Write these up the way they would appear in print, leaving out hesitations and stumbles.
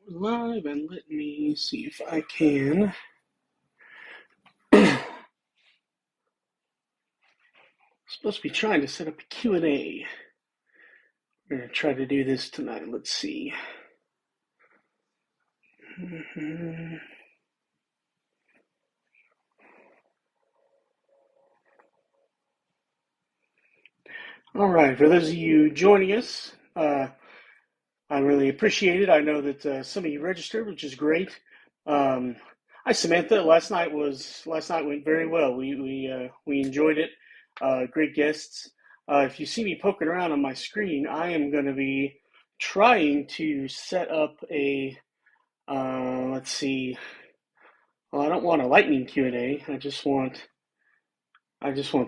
Live, and let me see if I can. Supposed to be trying to set up a Q&A. We're going to try to do this tonight. Let's see. All right, for those of you joining us, I really appreciate it. I know that some of you registered, which is great. Hi, Samantha. Last night went very well. We enjoyed it. Great guests. If you see me poking around on my screen, I am going to be trying to set up a. Let's see. Well, I don't want a lightning Q&A. I just want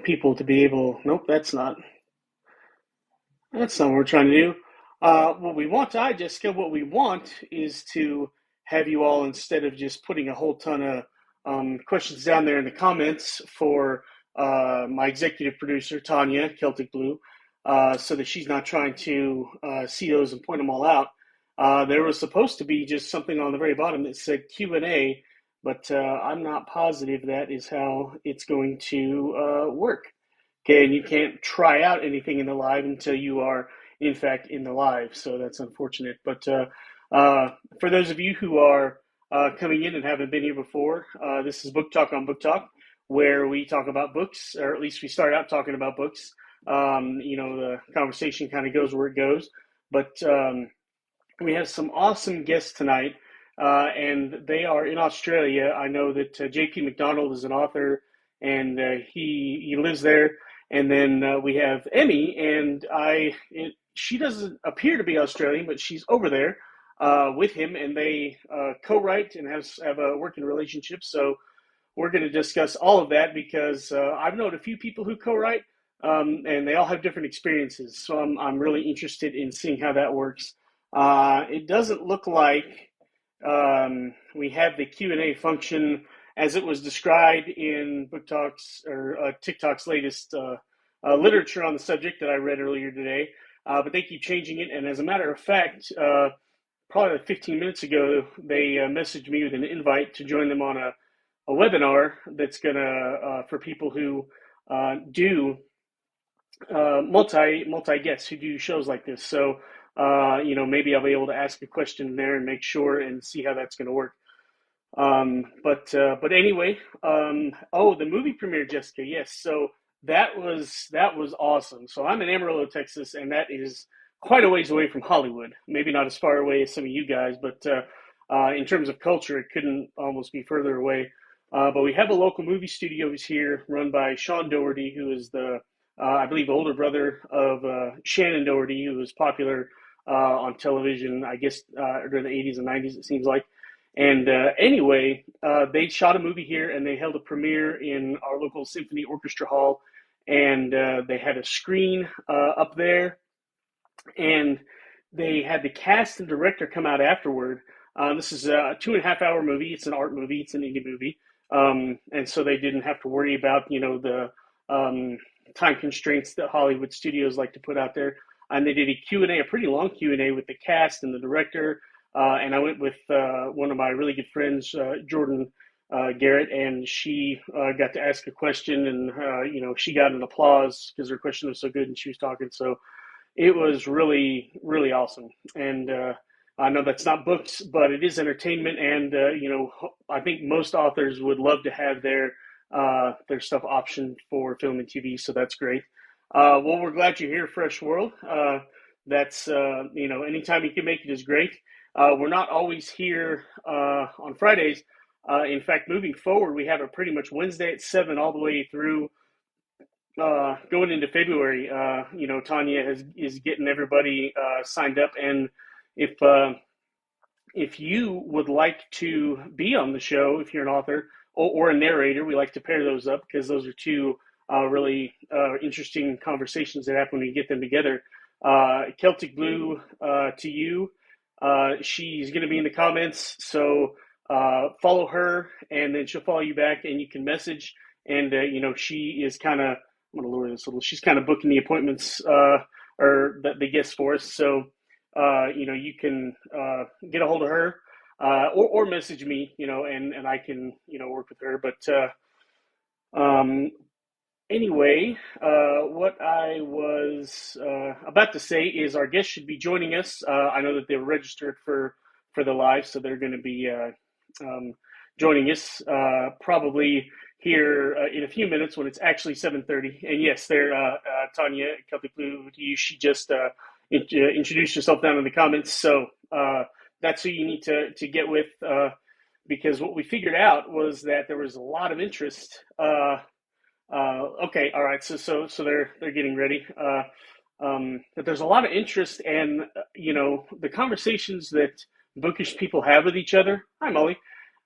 people to be able. Nope, that's not. That's not what we're trying to do. What we want, Jessica, what we want is to have you all, instead of just putting a whole ton of questions down there in the comments for my executive producer, Tanya, Celtic Blue, so that she's not trying to see those and point them all out. There was supposed to be just something on the very bottom that said Q&A, but I'm not positive that is how it's going to work. Okay, and you can't try out anything in the live until you are, in fact, in the live. So that's unfortunate. But for those of you who are coming in and haven't been here before, this is Book Talk on Book Talk, where we talk about books, or at least we start out talking about books. The conversation kind of goes where it goes. But we have some awesome guests tonight, and they are in Australia. I know that J.P. McDonald is an author, and he lives there. And then we have Emmy, and she doesn't appear to be Australian, but she's over there with him, and they co-write and have a working relationship. So we're going to discuss all of that because I've known a few people who co-write, and they all have different experiences. So I'm really interested in seeing how that works. It doesn't look like we have the Q&A function as it was described in BookTalk's or TikTok's latest literature on the subject that I read earlier today. But they keep changing it. And as a matter of fact, probably like 15 minutes ago, they messaged me with an invite to join them on a webinar that's going to, for people who do multi guests who do shows like this. So, maybe I'll be able to ask a question there and make sure and see how that's going to work. But anyway, the movie premiere, Jessica. Yes, so that was awesome. So I'm in Amarillo, Texas, and that is quite a ways away from Hollywood. Maybe not as far away as some of you guys, but in terms of culture, it couldn't almost be further away. But we have a local movie studios here run by Sean Doherty, who is the, I believe, older brother of Shannon Doherty, who was popular on television, I guess, during the 80s and 90s, it seems like. And anyway, they shot a movie here, and they held a premiere in our local symphony orchestra hall, and they had a screen up there, and they had the cast and director come out afterward. This is a 2.5 hour movie. It's an art movie. It's an indie movie, and so they didn't have to worry about the time constraints that Hollywood studios like to put out there. And they did a Q&A, a pretty long Q&A with the cast and the director. And I went with one of my really good friends, Jordan Garrett, and she got to ask a question, and she got an applause because her question was so good and she was talking. So it was really, really awesome. And I know that's not books, but it is entertainment. And I think most authors would love to have their stuff optioned for film and TV. So that's great. Well, we're glad you're here, Fresh World. That's anytime you can make it is great. We're not always here on Fridays. In fact, moving forward, we have it pretty much Wednesday at 7 all the way through going into February. Tanya is getting everybody signed up, and if you would like to be on the show, if you're an author or a narrator, we like to pair those up because those are two really interesting conversations that happen when you get them together. Celtic Blue, to you. She's going to be in the comments, so follow her, and then she'll follow you back, and you can message. And she is kind of, I'm going to lower this a little. She's kind of booking the appointments or the guests for us. So you can get a hold of her, or message me, and I can, work with her. But um, anyway, what I was about to say is our guest should be joining us. I know that they're registered for the live, so they're going to be joining us probably here in a few minutes when it's actually 7:30. And yes, they're Tanya Kalpiplu. She just introduced herself down in the comments, so that's who you need to get with. Because what we figured out was that there was a lot of interest. Okay, all right. So they're getting ready. But there's a lot of interest, and the conversations that bookish people have with each other. Hi, Molly.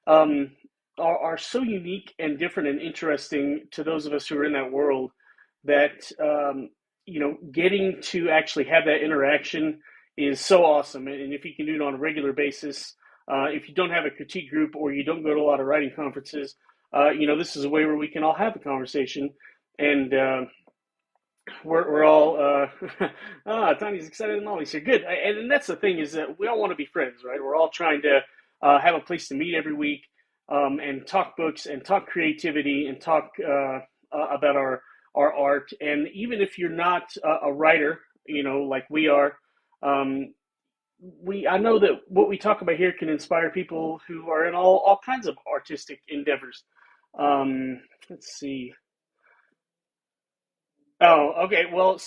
Um, are so unique and different and interesting to those of us who are in that world that getting to actually have that interaction is so awesome. And if you can do it on a regular basis, if you don't have a critique group or you don't go to a lot of writing conferences, this is a way where we can all have a conversation, and we're all Tony's excited and Molly's here. Good, and that's the thing is that we all want to be friends, right? We're all trying to have a place to meet every week, and talk books and talk creativity and talk about our art. And even if you're not a writer, like we are, um, I know that what we talk about here can inspire people who are in all kinds of artistic endeavors. Let's see. Oh, okay. Well,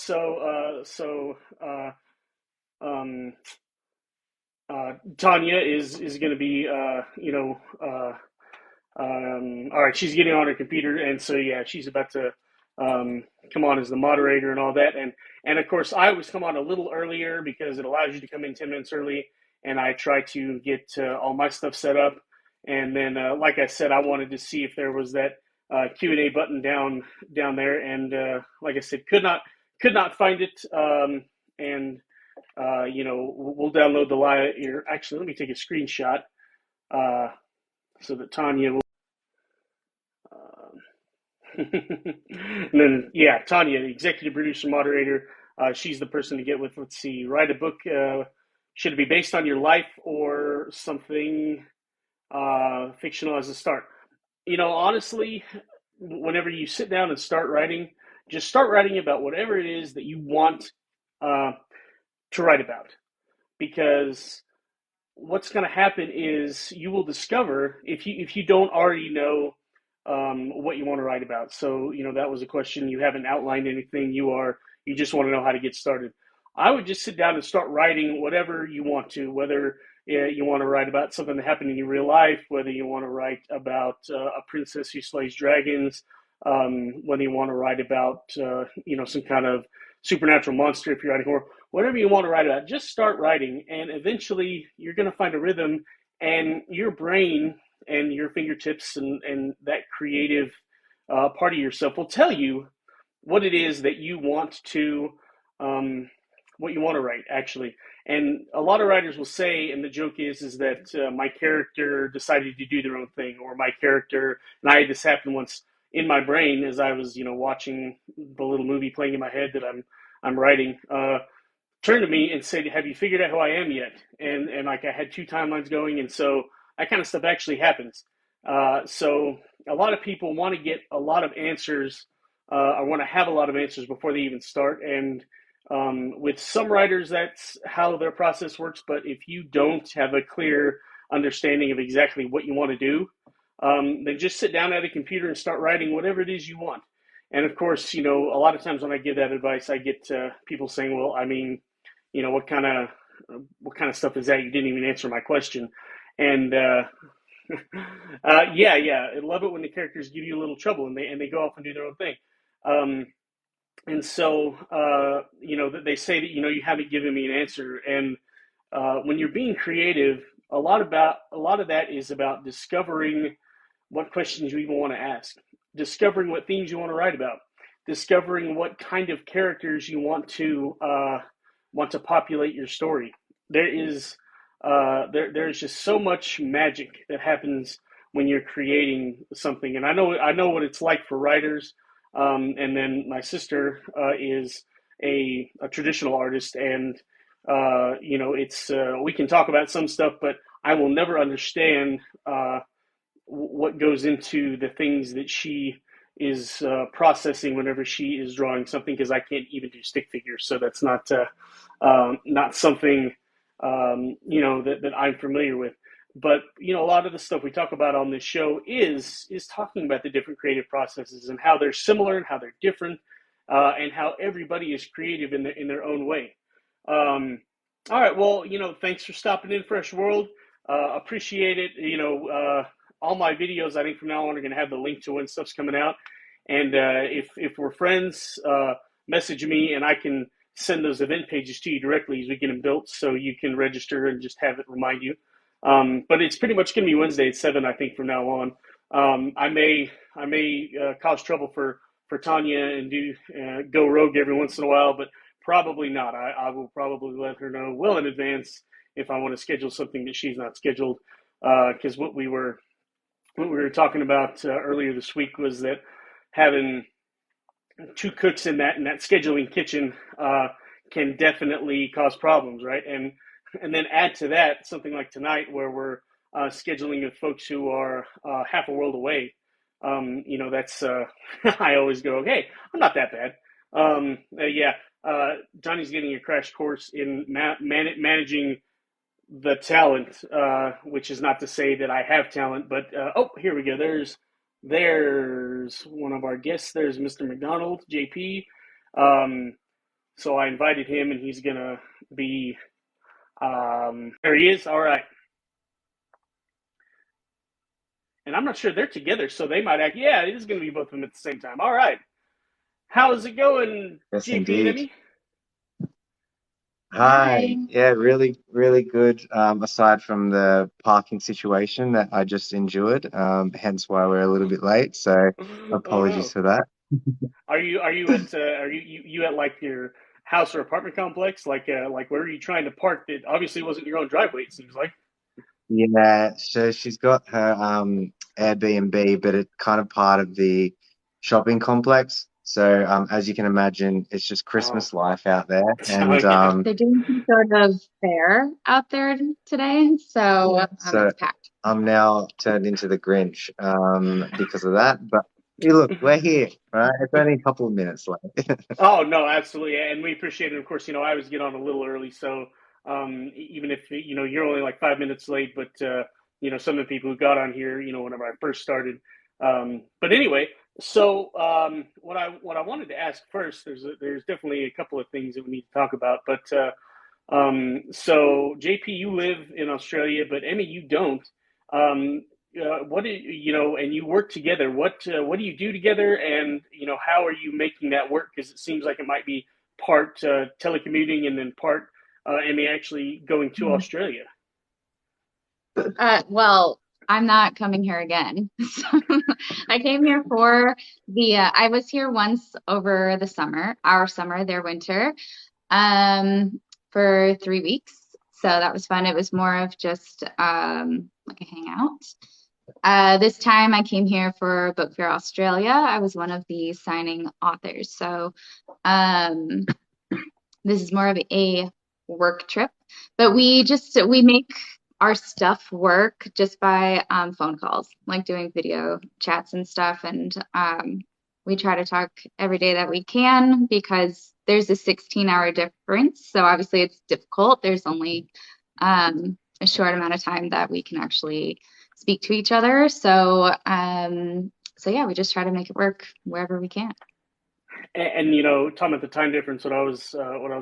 um, Tanya is going to be, all right. She's getting on her computer, and so yeah, she's about to come on as the moderator and all that. And of course, I always come on a little earlier because it allows you to come in 10 minutes early, and I try to get all my stuff set up. And then, like I said, I wanted to see if there was that Q&A button down there, and like I said, could not find it. And we'll download the live here. Actually, let me take a screenshot uh, so that Tanya will. And then, yeah, Tanya, the executive producer moderator, she's the person to get with. Let's see, write a book. Should it be based on your life or something fictional as a start? Honestly, whenever you sit down and start writing, just start writing about whatever it is that you want uh, to write about. Because what's going to happen is you will discover if you don't already know what you want to write about. So that was a question. You haven't outlined anything. You just want to know how to get started. I would just sit down and start writing whatever you want to, whether you want to write about something that happened in your real life, whether you want to write about a princess who slays dragons, whether you want to write about some kind of supernatural monster if you're writing horror, whatever you want to write about, just start writing, and eventually you're going to find a rhythm, and your brain and your fingertips and that creative part of yourself will tell you what it is that you want to what you want to write actually. And a lot of writers will say, and the joke is that my character decided to do their own thing, or my character, and I had this happen once in my brain as I was watching the little movie playing in my head that I'm writing, turned to me and said, "Have you figured out who I am yet?" And like I had two timelines going, and so that kind of stuff actually happens. So a lot of people want to get a lot of answers, or want to have a lot of answers before they even start. And with some writers, that's how their process works. But if you don't have a clear understanding of exactly what you want to do, then just sit down at a computer and start writing whatever it is you want. And of course, a lot of times when I give that advice, I get people saying, "Well, I mean, what kind of stuff is that? You didn't even answer my question." And yeah, I love it when the characters give you a little trouble and they go off and do their own thing. Um, and so they say that you haven't given me an answer. And when you're being creative, a lot of that is about discovering what questions you even want to ask, discovering what themes you want to write about, discovering what kind of characters you want to populate your story. There's just so much magic that happens when you're creating something, and I know what it's like for writers. And then my sister is a traditional artist, and it's we can talk about some stuff, but I will never understand what goes into the things that she is processing whenever she is drawing something, because I can't even do stick figures, so that's not something that I'm familiar with. But a lot of the stuff we talk about on this show is talking about the different creative processes and how they're similar and how they're different, and how everybody is creative in their own way. All right, well, thanks for stopping in, Fresh World. Appreciate it. All my videos, I think from now on, are going to have the link to when stuff's coming out. And if we're friends, message me and I can send those event pages to you directly as we get them built, so you can register and just have it remind you. But it's pretty much going to be Wednesday at 7, I think, from now on. I may cause trouble for Tanya and do go rogue every once in a while, but probably not. I will probably let her know well in advance if I want to schedule something that she's not scheduled. Because what we were talking about earlier this week was that having two cooks in that scheduling kitchen can definitely cause problems, right? And then add to that something like tonight, where we're scheduling with folks who are half a world away. That's I always go, hey, I'm not that bad. Yeah, Johnny's getting a crash course in managing the talent, which is not to say that I have talent, but oh, here we go. There's one of our guests. There's Mr. McDonald, JP. So I invited him, and he's gonna be. There he is. All right, and I'm not sure they're together, so they might act. Yeah, it is gonna be both of them at the same time. All right, how's it going, Yes, JP and indeed. Emmy? Hi. Yeah, really, really good. Aside from the parking situation that I just endured, hence why we're a little bit late. So Oh apologies no. for that. Are you at like your house or apartment complex? Like where are you trying to park? That obviously wasn't your own driveway. It seems like. Yeah, so she's got her Airbnb, but it's kind of part of the shopping complex. So as you can imagine, it's just Oh, Christmas life out there, oh and yeah. They're doing some sort of fair out there today, so so it's packed. I'm now turned into the Grinch because of that. But hey, look, we're here, right? It's only a couple of minutes late. Oh no, absolutely, and we appreciate it. Of course, I always get on a little early, so even if you're only like 5 minutes late, but some of the people who got on here, whenever I first started. But anyway, so what I wanted to ask first, there's definitely a couple of things that we need to talk about, but so JP, you live in Australia, but Emmy, you don't. What do and you work together. What do you do together, and how are you making that work? Because it seems like it might be part telecommuting and then part Emmy actually going to Australia. Well, I'm not coming here again. So, I came here for I was here once over the summer, our summer, their winter, um, for 3 weeks. So that was fun. It was more of just like a hangout. This time I came here for Book Fair Australia. I was one of the signing authors. So um, this is more of a work trip, but we make our stuff work just by phone calls, like doing video chats and stuff. And we try to talk every day that we can because there's a 16-hour difference. So obviously it's difficult. There's only a short amount of time that we can actually speak to each other. So yeah, we just try to make it work wherever we can. And talking about the time difference, what I was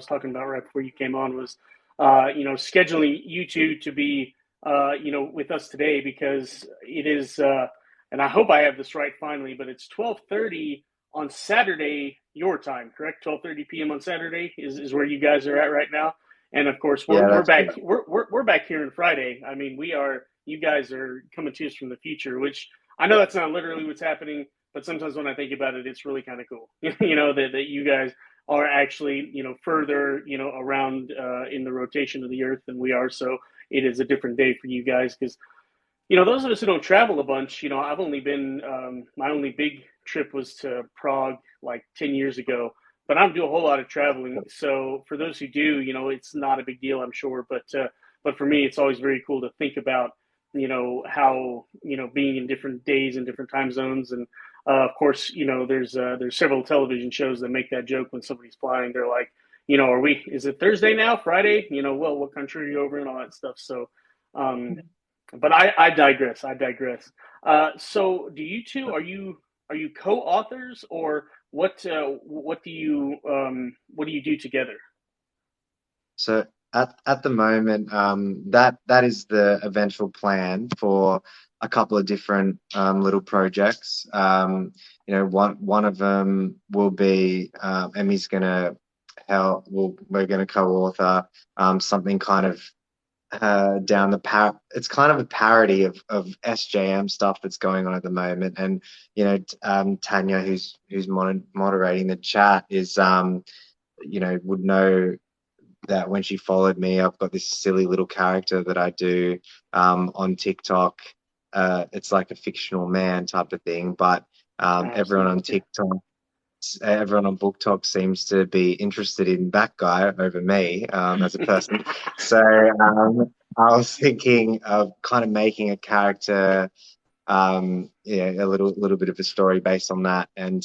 talking about right before you came on was scheduling you two to be with us today, because it is and I hope I have this right finally, but it's 12:30 on Saturday your time, correct? 12:30 p.m. on Saturday is where you guys are at right now. And of course we're Yeah, we're that's back correct. we're back here on Friday. I mean, you guys are coming to us from the future, which I know that's not literally what's happening, but sometimes when I think about it, it's really kind of cool. That you guys are actually further around in the rotation of the Earth than we are. So it is a different day for you guys, because those of us who don't travel a bunch. I've only been my only big trip was to Prague like 10 years ago. but I don't do a whole lot of traveling. So for those who do, it's not a big deal, I'm sure. But for me, it's always very cool to think about, how being in different days and different time zones, and of course, there's several television shows that make that joke when somebody's flying. They're like, is it Thursday now, Friday? Well, what country are you over and all that stuff. So, um, but I digress. I digress. So do you two, are you co-authors, or what do you do together? So at the moment, that is the eventual plan for a couple of different little projects. One of them will be Emmy's gonna help. We're gonna co-author something kind of down the it's kind of a parody of SJM stuff that's going on at the moment. And Tanya, who's moderating the chat, is would know that when she followed me, I've got this silly little character that I do on TikTok. It's like a fictional man type of thing, but everyone on Absolutely. TikTok, everyone on BookTok seems to be interested in that guy over me as a person. So I was thinking of kind of making a character, a little bit of a story based on that. And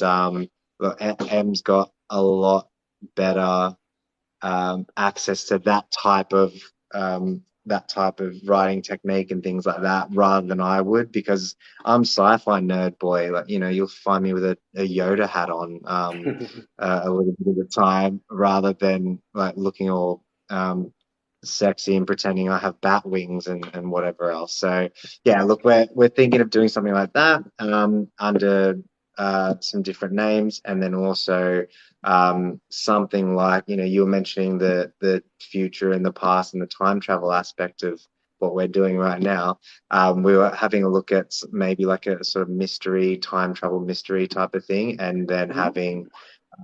look, M's got a lot better access to that type of writing technique and things like that rather than I would, because I'm sci-fi nerd boy. Like, you'll find me with a Yoda hat on a little bit of the time, rather than like looking all sexy and pretending I have bat wings and whatever else. So yeah, look, we're thinking of doing something like that under some different names, and then also something like, you were mentioning the future and the past and the time travel aspect of what we're doing right now. We were having a look at maybe like a sort of mystery, time travel mystery type of thing, and then having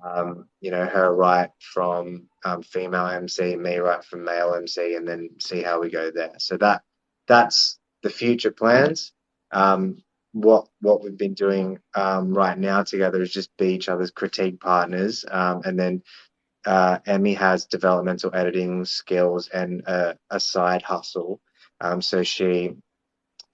her write from female MC, me write from male MC, and then see how we go there. So that's the future plans. What we've been doing right now together is just be each other's critique partners, and then Emmy has developmental editing skills and a side hustle. So she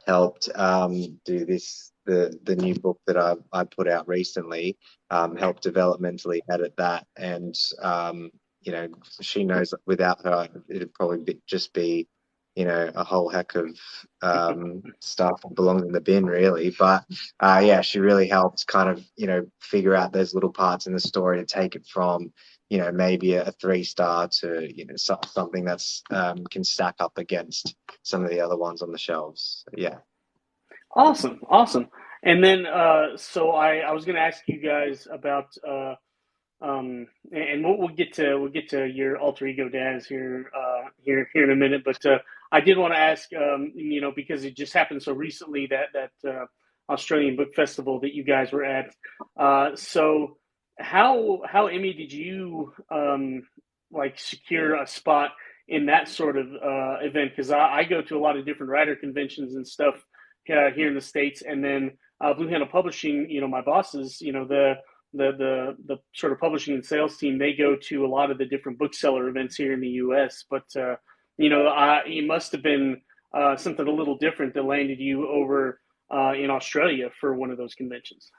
helped do the new book that I put out recently, helped developmentally edit that, and she knows that without her it'd probably just be a whole heck of stuff that belongs in the bin, really. But yeah, she really helped kind of figure out those little parts in the story to take it from maybe a 3-star to something that's can stack up against some of the other ones on the shelves. Yeah. Awesome, awesome. And then, so I was going to ask you guys about, and we'll get to your alter ego dads here in a minute. But I did want to ask, because it just happened so recently, that Australian Book Festival that you guys were at. So how Emmy, did you like secure a spot in that sort of event? Because I go to a lot of different writer conventions and stuff here in the States, and then Blue Handle Publishing, my bosses, the sort of publishing and sales team, they go to a lot of the different bookseller events here in the U.S. But it must have been something a little different that landed you over in Australia for one of those conventions.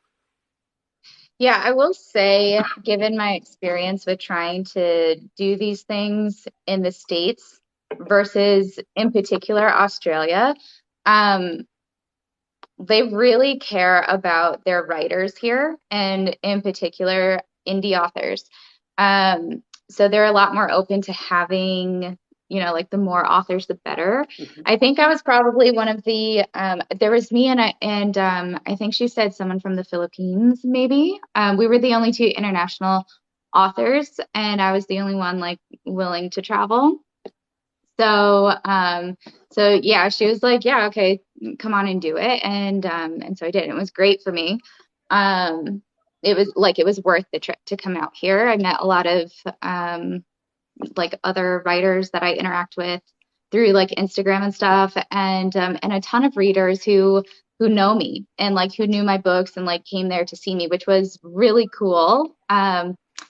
Yeah, I will say, given my experience with trying to do these things in the States versus, in particular, Australia, they really care about their writers here, and in particular, indie authors. So they're a lot more open to having, like the more authors, the better. Mm-hmm. I think I was probably one of the, there was me and I think she said someone from the Philippines, maybe. We were the only two international authors, and I was the only one like willing to travel. So, so yeah, she was like, yeah, okay, come on and do it. And so I did. It was great for me. It was worth the trip to come out here. I met a lot of, like other writers that I interact with through like Instagram and stuff, and a ton of readers who know me and like who knew my books and like came there to see me, which was really cool.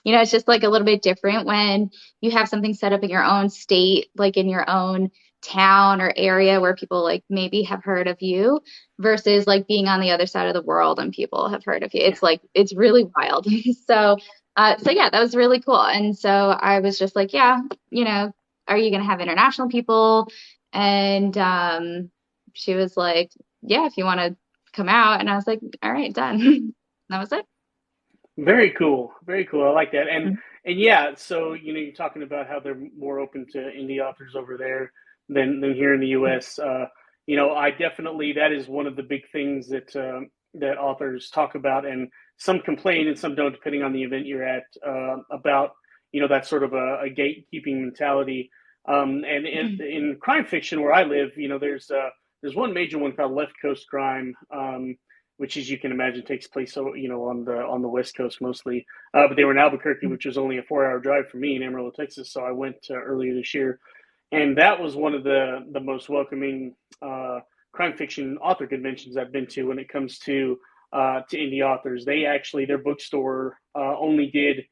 You know, it's just like a little bit different when you have something set up in your own state, like in your own town or area where people like maybe have heard of you versus like being on the other side of the world and people have heard of you. Yeah. It's like it's really wild. So yeah, that was really cool. And so I was just like, yeah, you know, are you gonna have international people? And she was like, yeah, if you want to come out. And I was like, all right, done. That was it. Very cool. Very cool. I like that. And yeah, so you're talking about how they're more open to indie authors over there than here in the US. I definitely that is one of the big things that authors talk about, and some complain and some don't, depending on the event you're at, about that sort of a gatekeeping mentality. And in crime fiction where I live, there's one major one called Left Coast Crime. Which, as you can imagine, takes place on the West Coast mostly. But they were in Albuquerque, which was only a 4-hour drive from me in Amarillo, Texas. So I went earlier this year, and that was one of the most welcoming crime fiction author conventions I've been to when it comes to indie authors. They actually their bookstore only did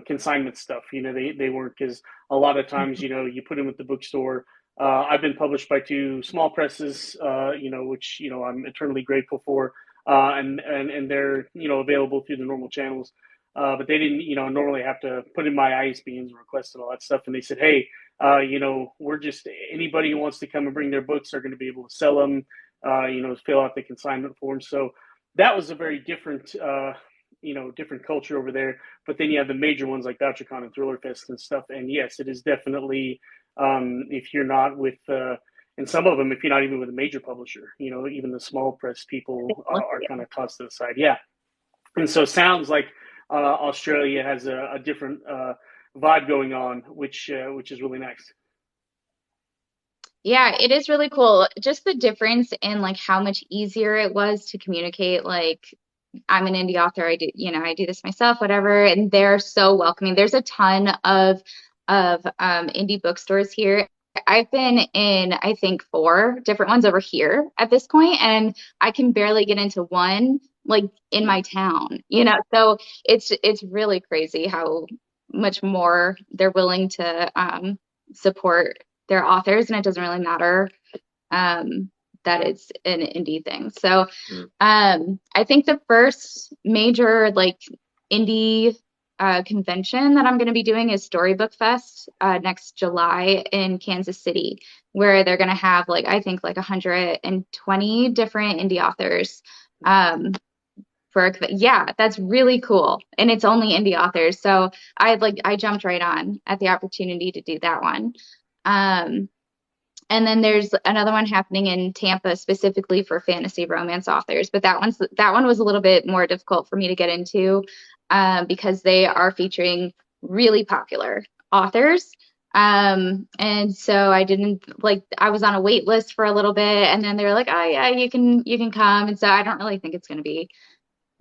consignment stuff. They weren't, because a lot of times you put in with the bookstore. I've been published by 2 small presses, which I'm eternally grateful for, and they're available through the normal channels. But they didn't normally have to put in my ISBNs and requests and all that stuff. And they said, hey, we're just anybody who wants to come and bring their books are going to be able to sell them. Fill out the consignment form. So that was a very different culture over there. But then you have the major ones like VoucherCon and Thriller Fest and stuff. And yes, it is definitely if you're not with and some of them, if you're not even with a major publisher, even the small press people are kind of tossed to the side. Yeah. And so sounds like Australia has a different vibe going on, which is really nice. Yeah, it is really cool. Just the difference in like how much easier it was to communicate. Like, I'm an indie author. I do this myself, whatever. And they're so welcoming. There's a ton of indie bookstores here. I've been in, I think, 4 different ones over here at this point, and I can barely get into one like in my town, So it's really crazy how much more they're willing to support their authors, and it doesn't really matter that it's an indie thing. So I think the first major like indie convention that I'm going to be doing is Storybook Fest next July in Kansas City, where they're going to have like I think like 120 different indie authors. Yeah, that's really cool, and it's only indie authors. So I jumped right on at the opportunity to do that one. And then there's another one happening in Tampa specifically for fantasy romance authors, but that one was a little bit more difficult for me to get into because they are featuring really popular authors. And so I was on a wait list for a little bit, and then they were like, oh yeah, you can come. And so I don't really think it's going to be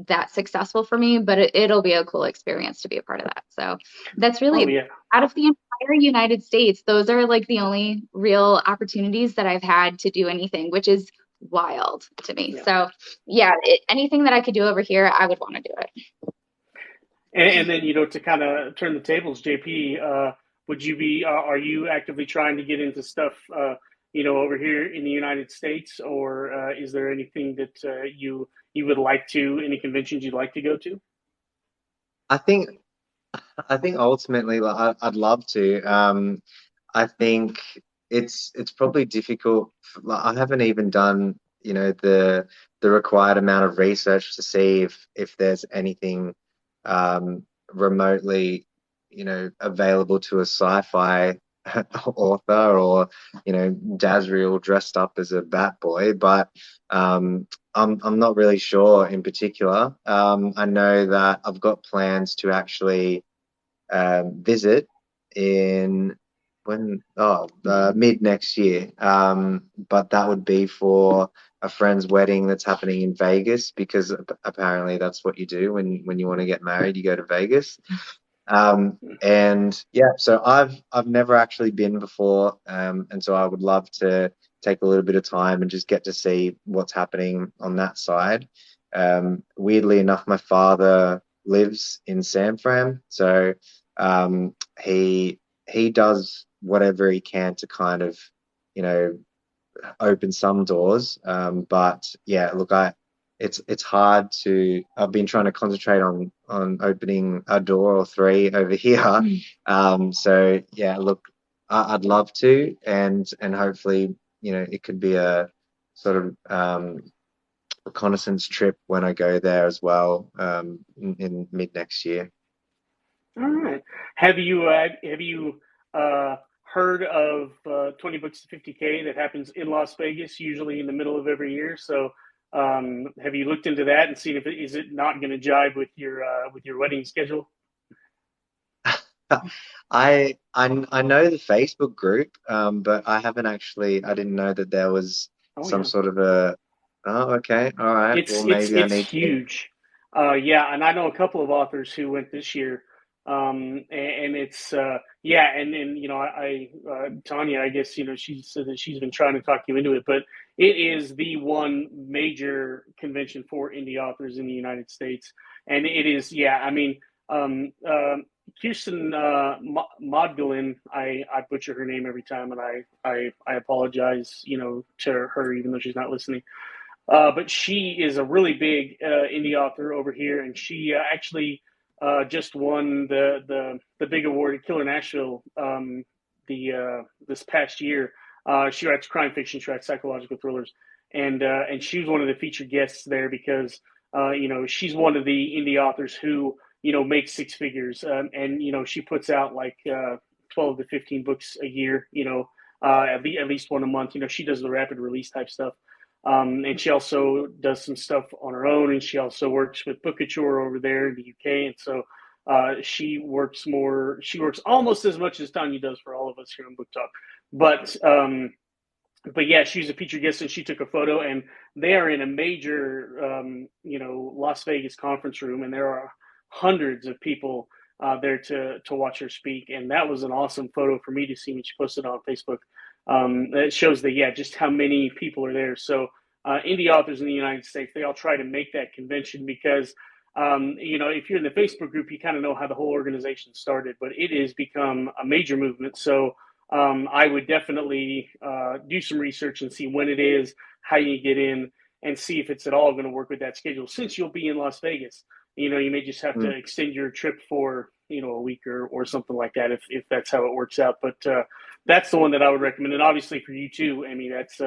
that successful for me, but it'll be a cool experience to be a part of that. So that's Oh really yeah. out of the entire United States, those are like the only real opportunities that I've had to do anything, which is wild to me. Yeah. So yeah, anything that I could do over here, I would want to do it. And then to kind of turn the tables, JP, are you actively trying to get into stuff over here in the United States, or is there anything that you would like to, any conventions you'd like to go to? I think I think ultimately, like, I'd love to. I think it's probably difficult. Like, I haven't even done, the required amount of research to see if there's anything remotely, available to a sci-fi author, or Jazriel dressed up as a bat boy. But I'm not really sure in particular. I know that I've got plans to actually visit in mid next year. But that would be for a friend's wedding that's happening in Vegas, because apparently that's what you do when you want to get married, you go to Vegas. And yeah, so I've never actually been before, and so I would love to take a little bit of time and just get to see what's happening on that side. Weirdly enough, my father lives in San Fran, so um, he does whatever he can to kind of, you know, open some doors. But yeah, look, it's hard to. I've been trying to concentrate on opening a door or three over here. So yeah, look, I'd love to, and hopefully, you know, it could be a sort of reconnaissance trip when I go there as well, in mid next year. All right. Have you heard of 20 books to 50K that happens in Las Vegas, usually in the middle of every year? So, have you looked into that and seen if it is it not going to jibe with your wedding schedule? I know the Facebook group, but I haven't actually. I didn't know that there was Oh some yeah. sort of a. Oh, okay, all right. It's Well, it's maybe I it's need to. huge. Yeah, and I know a couple of authors who went this year. And it's yeah, and you know, Tanya, I guess, you know, she said that she's been trying to talk you into it, but it is the one major convention for indie authors in the United States, and it is, yeah. I mean, Kirsten Modgulin, I butcher her name every time, and I apologize, you know, to her, even though she's not listening. But she is a really big indie author over here, and she actually just won the big award at Killer Nashville the this past year. She writes crime fiction, she writes psychological thrillers, and she was one of the featured guests there because you know, she's one of the indie authors who, you know, makes six figures, and you know, she puts out like 12 to 15 books a year. You know, at least one a month. You know, she does the rapid release type stuff. And she also does some stuff on her own, and she also works with Bookouture over there in the UK. And so she works more. She works almost as much as Tanya does for all of us here on Book Talk. But but yeah, she's a featured guest, and she took a photo, and they are in a major, you know, Las Vegas conference room, and there are hundreds of people there to watch her speak, and that was an awesome photo for me to see when she posted on Facebook. It shows that, yeah, just how many people are there. So indie authors in the United States, they all try to make that convention because. You know, if you're in the Facebook group, you kind of know how the whole organization started, but it has become a major movement. So I would definitely do some research and see when it is, how you get in, and see if it's at all going to work with that schedule. Since you'll be in Las Vegas, you know, you may just have to Mm. extend your trip for, you know, a week or something like that if that's how it works out. But that's the one that I would recommend, and obviously for you too, Amy. That's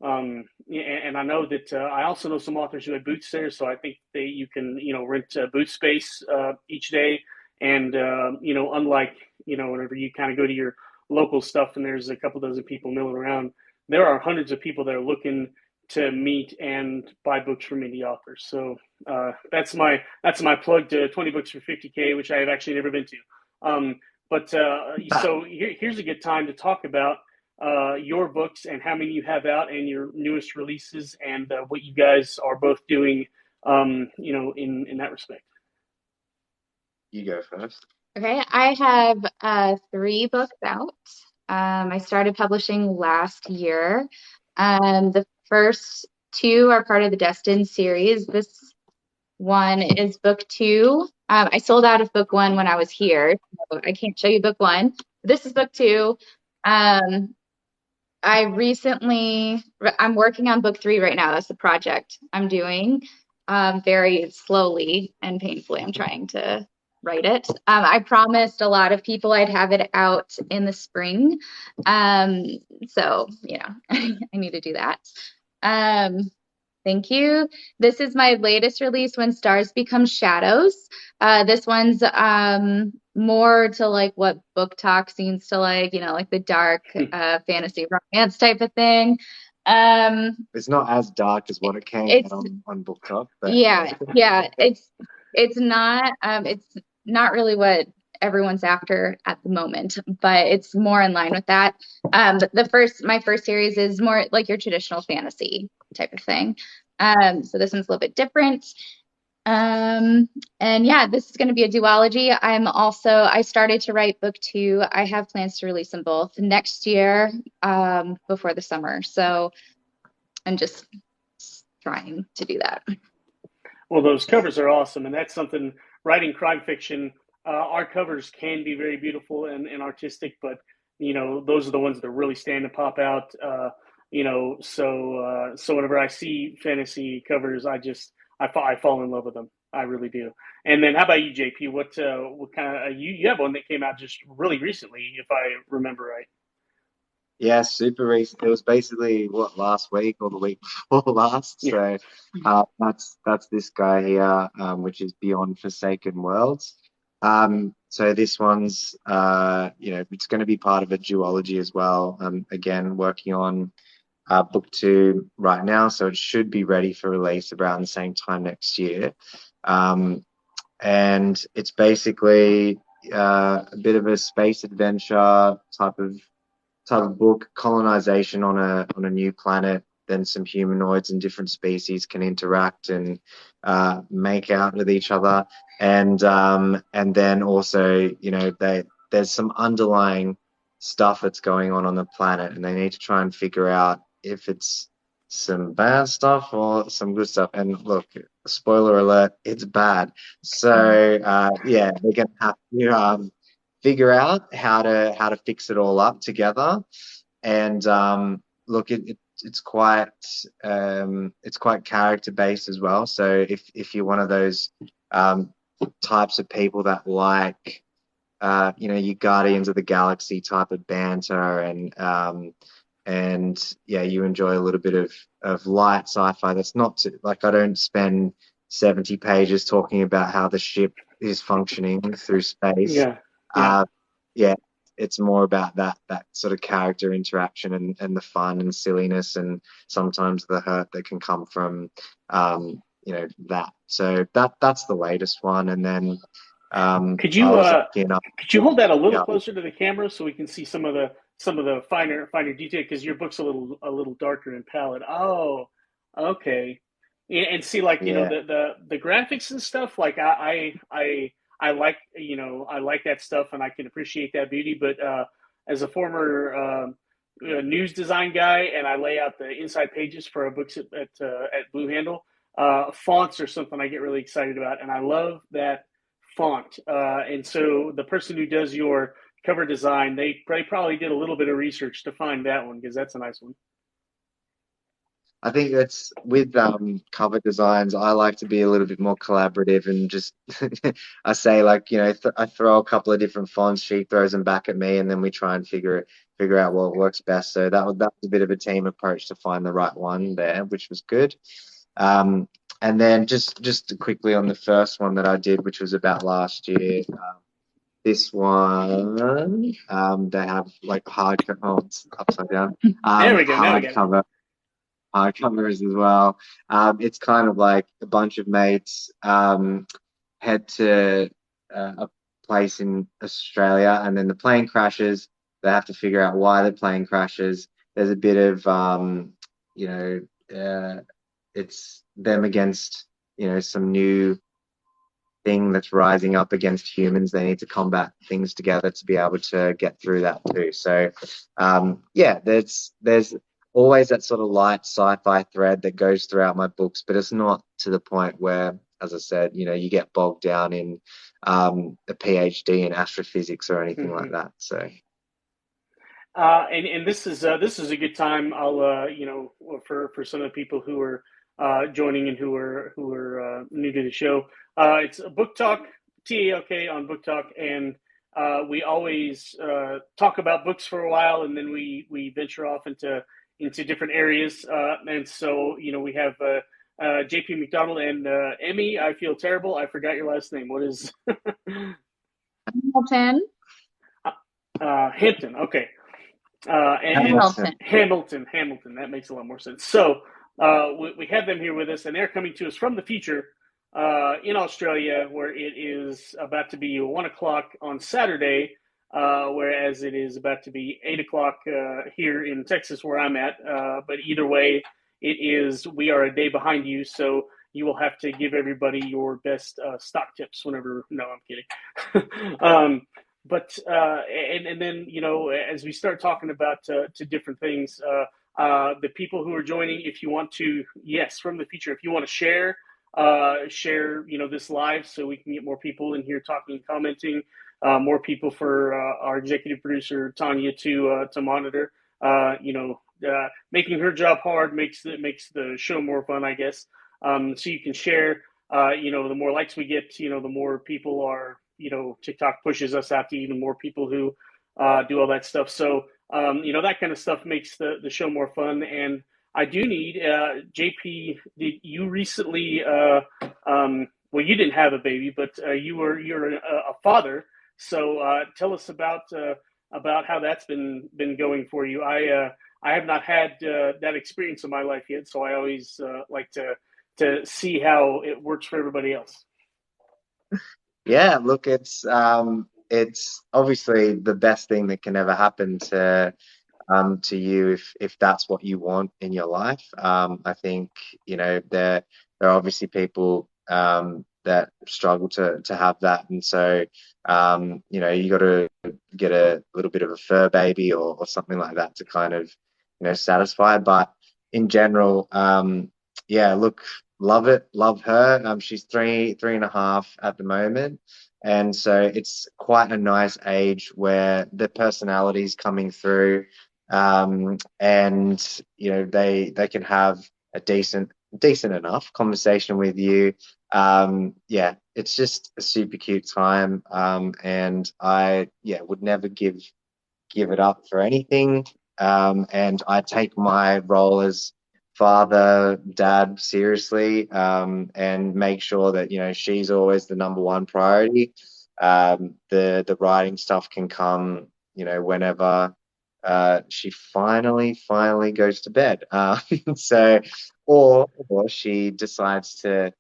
and I know that I also know some authors who had booths there, so I think they you can, you know, rent booth space each day, and you know, unlike, you know, whenever you kind of go to your local stuff and there's a couple dozen people milling around, there are hundreds of people that are looking to meet and buy books from indie authors. So that's my plug to 20 books for 50K, which I have actually never been to. But so here's a good time to talk about your books and how many you have out and your newest releases and what you guys are both doing, you know, in that respect. You go first. Okay, I have three books out. I started publishing last year. The first two are part of the Destined series. This one is book two. I sold out of book one when I was here, so I can't show you book one. This is book two. Um, I'm working on book three right now. That's the project I'm doing. Very slowly and painfully, I'm trying to write it. I promised a lot of people I'd have it out in the spring. Um, so, you know, I need to do that. Um, Thank you. This is my latest release, When Stars Become Shadows. This one's more to like what BookTok seems to like, you know, like the dark fantasy romance type of thing. Um, It's not as dark as what it came out it's on BookTok, but yeah, yeah. It's not really what everyone's after at the moment, but it's more in line with that. My first series is more like your traditional fantasy type of thing. So this one's a little bit different. And yeah, this is going to be a duology. I started to write book two. I have plans to release them both next year, before the summer. So I'm just trying to do that. Well, those covers are awesome, and that's something writing crime fiction, our covers can be very beautiful and artistic, but those are the ones that really stand and pop out. So whenever I see fantasy covers, I fall in love with them. I really do. And then, how about you, JP? What kind of you have one that came out just really recently, if I remember right? Yeah, super recent. It was basically what, last week or the week before last. Yeah. So that's this guy here, which is Beyond Forsaken Worlds. So this one's it's going to be part of a duology as well. Again, working on book two right now, so it should be ready for release around the same time next year. And it's basically a bit of a space adventure type of book, colonization on a new planet. Then some humanoids and different species can interact and make out with each other, and then also there's some underlying stuff that's going on the planet, and they need to try and figure out if it's some bad stuff or some good stuff. And look, spoiler alert, it's bad. So yeah, they're gonna have to figure out how to fix it all up together. And look, it's quite character based as well. So if you're one of those types of people that like your Guardians of the Galaxy type of banter, and yeah, you enjoy a little bit of light sci-fi. That's not like, I don't spend 70 pages talking about how the ship is functioning through space. Yeah. Yeah. Uh, yeah, it's more about that sort of character interaction and the fun and silliness, and sometimes the hurt that can come from that. So that's the latest one. And then Could I you was uh, looking up. could you hold that a little Yeah, closer to the camera so we can see some of the finer detail, because your book's a little darker in palette. Oh, okay. And see, like, yeah. the graphics and stuff. Like, I like that stuff, and I can appreciate that beauty. But as a former news design guy, and I lay out the inside pages for our books at Blue Handle, fonts are something I get really excited about, and I love that font. And so the person who does your cover design, they probably did a little bit of research to find that one, because that's a nice one. I think that's with cover designs. I like to be a little bit more collaborative and just I say, like, I throw a couple of different fonts, she throws them back at me, and then we try and figure out what works best. So that was a bit of a team approach to find the right one there, which was good. And then just quickly on the first one that I did, which was about last year. This one, they have like oh, it's upside down. There we go. Now we got it. Hardcover covers as well. It's kind of like a bunch of mates head to a place in Australia, and then the plane crashes. They have to figure out why the plane crashes. There's a bit of it's them against some new thing that's rising up against humans. They need to combat things together to be able to get through that too. So yeah, there's always that sort of light sci-fi thread that goes throughout my books, but it's not to the point where, as I said, you get bogged down in a PhD in astrophysics or anything like that. So And this is a good time. I'll for some of the people who are joining and who are new to the show. It's a book talk, TALK on BookTalk, and we always talk about books for a while, and then we venture off into different areas. And so we have JP McDonald and Emmie. I feel terrible. I forgot your last name. What is Hamilton. Hampton? Okay. And Hamilton. Hamilton. That makes a lot more sense. So we have them here with us, and they're coming to us from the future in Australia, where it is about to be 1 o'clock on Saturday, whereas it is about to be 8 o'clock here in Texas, where I'm at. But either way, we are a day behind you, so you will have to give everybody your best stock tips whenever. No, I'm kidding. But and then as we start talking about to different things, the people who are joining, if you want to, yes, from the future, if you want to share share, this live so we can get more people in here talking and commenting. More people for our executive producer Tanya to monitor. Making her job hard makes the show more fun, I guess. So you can share. The more likes we get, the more people are. TikTok pushes us out to even more people who do all that stuff. So that kind of stuff makes the show more fun. And I do need JP. Did you recently? Well, you didn't have a baby, but you're a father. So tell us about how that's been going for you. I have not had that experience in my life yet, so I always like to see how it works for everybody else. Yeah, look, it's obviously the best thing that can ever happen to you if that's what you want in your life. I think, there are obviously people that struggle to have that, and so you got to get a little bit of a fur baby or something like that to kind of satisfy. But in general, yeah, look, love it, love her. She's three and a half at the moment. And so it's quite a nice age where the personality's coming through, and they can have a decent enough conversation with you. Yeah, it's just a super cute time, and I would never give it up for anything. And I take my role as father, dad seriously, and make sure that she's always the number one priority. The writing stuff can come whenever she finally goes to bed. So, or she decides to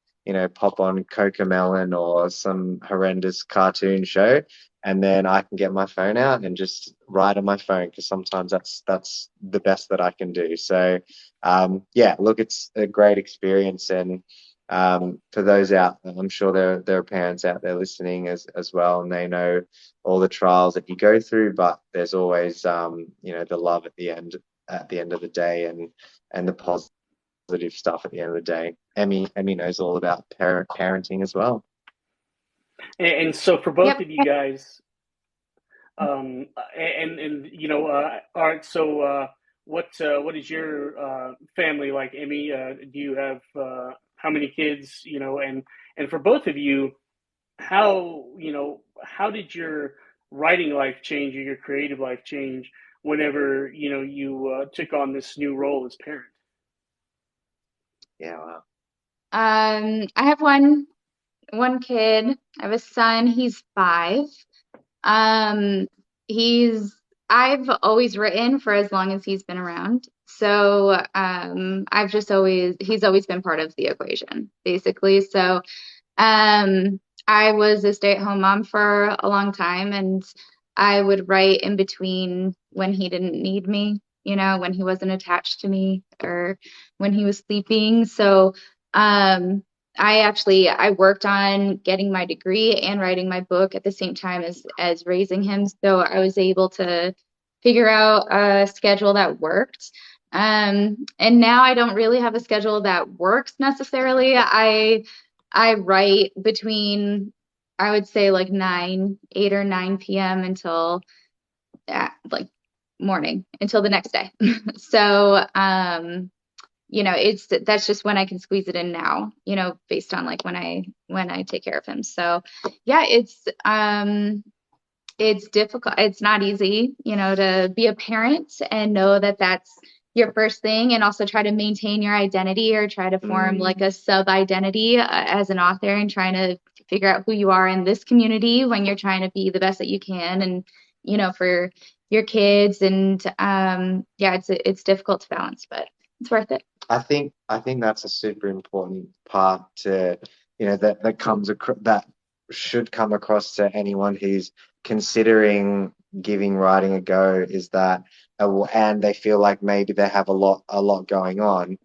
pop on Cocomelon or some horrendous cartoon show, and then I can get my phone out and just write on my phone, because sometimes that's the best that I can do. So yeah, look, it's a great experience, and for those out, I'm sure there are parents out there listening as well, and they know all the trials that you go through, but there's always the love at the end of the day, and the positive stuff at the end of the day. Emmy knows all about parenting as well. And so for both Yep. of you guys, all right. So what is your family like, Emmy? Do you have how many kids? And for both of you, how did your writing life change or your creative life change whenever you took on this new role as parent? Yeah, wow. I have one kid. I have a son. He's 5. Um, he's I've always written for as long as he's been around. So he's always been part of the equation, basically. So I was a stay-at-home mom for a long time, and I would write in between when he didn't need me, when he wasn't attached to me or when he was sleeping. So um, I worked on getting my degree and writing my book at the same time as raising him. So I was able to figure out a schedule that worked. And now I don't really have a schedule that works necessarily. I write between, I would say, like 8 or 9 p.m. until like morning, until the next day. So, that's just when I can squeeze it in now, based on like when I take care of him. So yeah, it's difficult. It's not easy, to be a parent and know that that's your first thing, and also try to maintain your identity or try to form like a sub identity as an author, and trying to figure out who you are in this community when you're trying to be the best that you can, and for your kids. And yeah, it's difficult to balance, but it's worth it. I think that's a super important part to that should come across to anyone who's considering giving writing a go, is that and they feel like maybe they have a lot going on.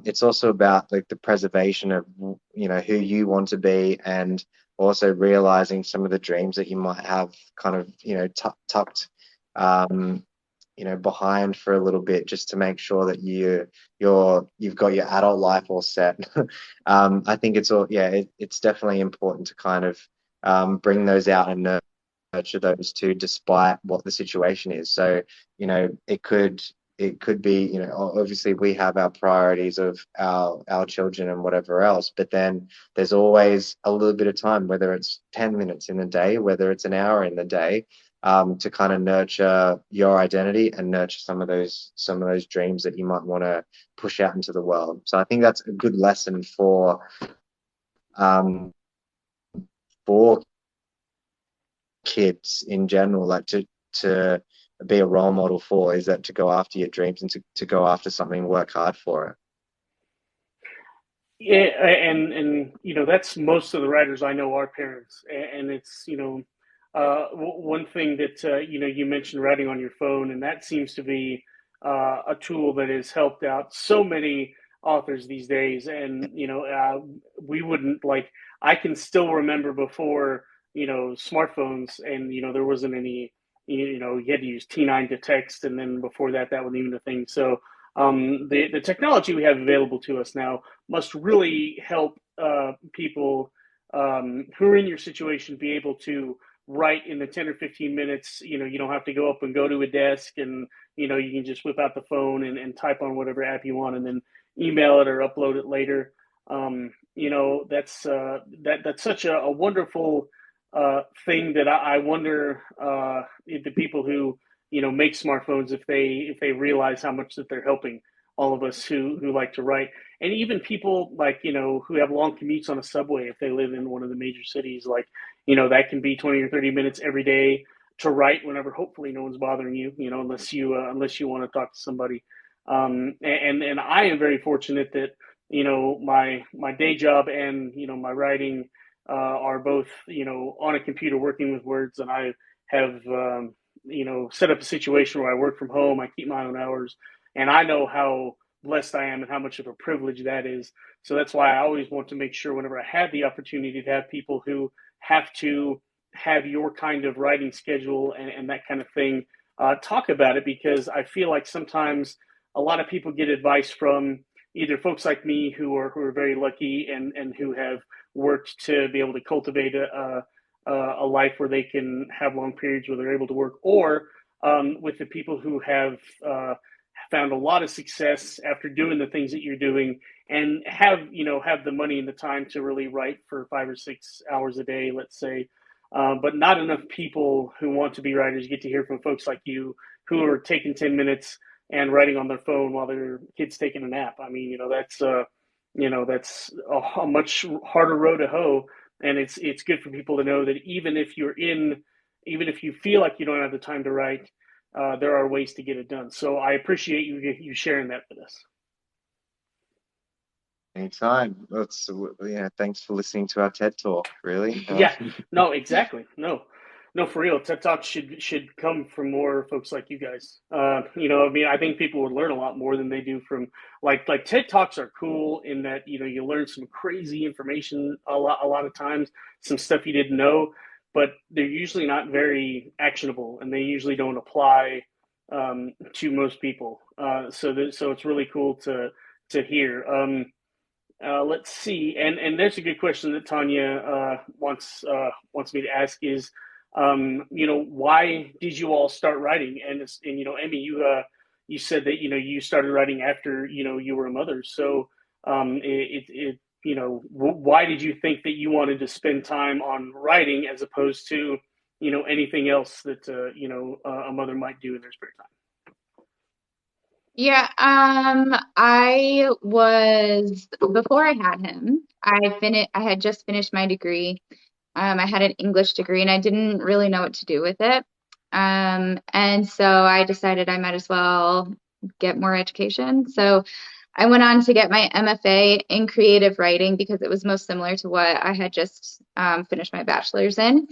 It's also about like the preservation of who you want to be, and also realizing some of the dreams that you might have kind of tucked behind for a little bit just to make sure that you've got your adult life all set. I think it's definitely important to kind of bring those out and nurture those two despite what the situation is. So, it could be, obviously we have our priorities of our children and whatever else, but then there's always a little bit of time, whether it's 10 minutes in a day, whether it's an hour in the day, to kind of nurture your identity and nurture some of those dreams that you might want to push out into the world. So I think that's a good lesson um, for kids in general, like to be a role model for, is that to go after your dreams and to go after something, work hard for it. Yeah, and that's most of the writers I know are parents, and it's one thing that you mentioned writing on your phone, and that seems to be a tool that has helped out so many authors these days. And we wouldn't like. I can still remember before smartphones, and there wasn't any. You had to use T9 to text, and then before that, that wasn't even a thing. So the technology we have available to us now must really help people who are in your situation be able to write in the 10 or 15 minutes. You don't have to go up and go to a desk, and you can just whip out the phone and type on whatever app you want and then email it or upload it later. That's such a wonderful thing that I wonder if the people who make smartphones, if they realize how much that they're helping all of us who like to write, and even people like who have long commutes on a subway, if they live in one of the major cities, like that can be 20 or 30 minutes every day to write whenever hopefully no one's bothering you, unless you want to talk to somebody. And I am very fortunate that my day job and my writing are both on a computer working with words, and I have set up a situation where I work from home. I keep my own hours, and I know how blessed I am and how much of a privilege that is. So that's why I always want to make sure whenever I have the opportunity to have people who have to have your kind of writing schedule and that kind of thing talk about it, because I feel like sometimes a lot of people get advice from either folks like me who are very lucky and who have worked to be able to cultivate a life where they can have long periods where they're able to work, or with the people who have found a lot of success after doing the things that you're doing and have the money and the time to really write for 5 or 6 hours a day, let's say. But not enough people who want to be writers get to hear from folks like you who are taking 10 minutes and writing on their phone while their kid's taking a nap. I mean, that's a much harder row to hoe, and it's good for people to know that even if you feel like you don't have the time to write, there are ways to get it done. So I appreciate you sharing that with us. Anytime. Thanks for listening to our TED Talk, really. Yeah, no, exactly. No, for real. TED Talk should come from more folks like you guys. I mean, I think people would learn a lot more than they do from like TED Talks are cool in that you learn some crazy information a lot of times, some stuff you didn't know, but they're usually not very actionable, and they usually don't apply to most people. So it's really cool to hear. Let's see, and there's a good question that Tanya wants me to ask is, why did you all start writing? And Emmy, you said that you started writing after you were a mother. So why did you think that you wanted to spend time on writing as opposed to anything else that a mother might do in their spare time? Yeah, I was before I had him, I had just finished my degree. I had an English degree and I didn't really know what to do with it. And so I decided I might as well get more education. So I went on to get my MFA in creative writing because it was most similar to what I had just finished my bachelor's in.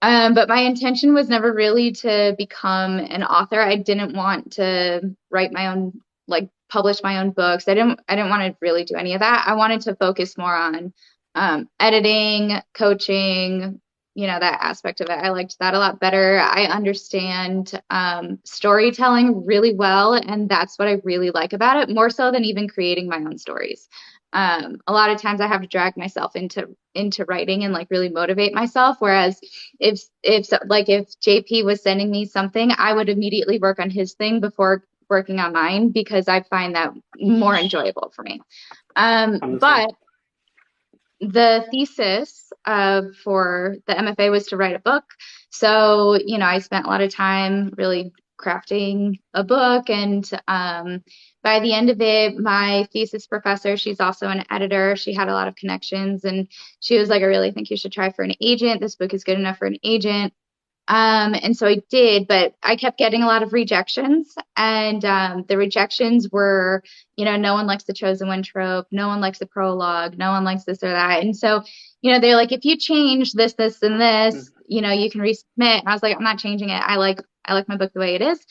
But my intention was never really to become an author. I didn't want to write my own, like publish my own books. I didn't want to really do any of that. I wanted to focus more on editing, coaching, that aspect of it. I liked that a lot better. I understand storytelling really well, and that's what I really like about it, more so than even creating my own stories. A lot of times I have to drag myself into writing and like really motivate myself. Whereas if JP was sending me something, I would immediately work on his thing before working on mine because I find that more enjoyable for me. But the thesis for the MFA was to write a book. So, I spent a lot of time really crafting a book. And by the end of it, my thesis professor, she's also an editor. She had a lot of connections. And she was like, I really think you should try for an agent. This book is good enough for an agent. And so I did, but I kept getting a lot of rejections. And the rejections were, no one likes the chosen one trope. No one likes the prologue. No one likes this or that. And so, they're like, if you change this, this, and this, you can resubmit. And I was like, I'm not changing it. I like my book the way it is.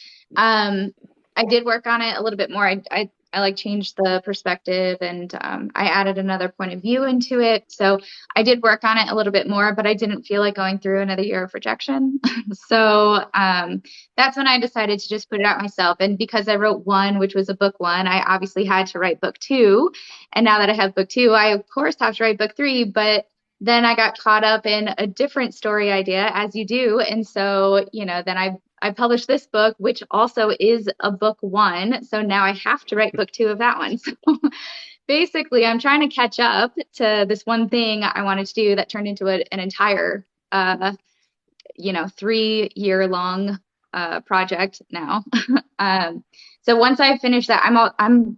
I did work on it a little bit more. I like changed the perspective and I added another point of view into it. So I did work on it a little bit more, but I didn't feel like going through another year of rejection. So that's when I decided to just put it out myself. And because I wrote one, which was a book one, I obviously had to write book two. And now that I have book two, I of course have to write book three, but then I got caught up in a different story idea, as you do. And so, then I published this book, which also is a book one. So now I have to write book two of that one. So basically, I'm trying to catch up to this one thing I wanted to do that turned into an entire, 3-year long project now. So once I finish that, I'm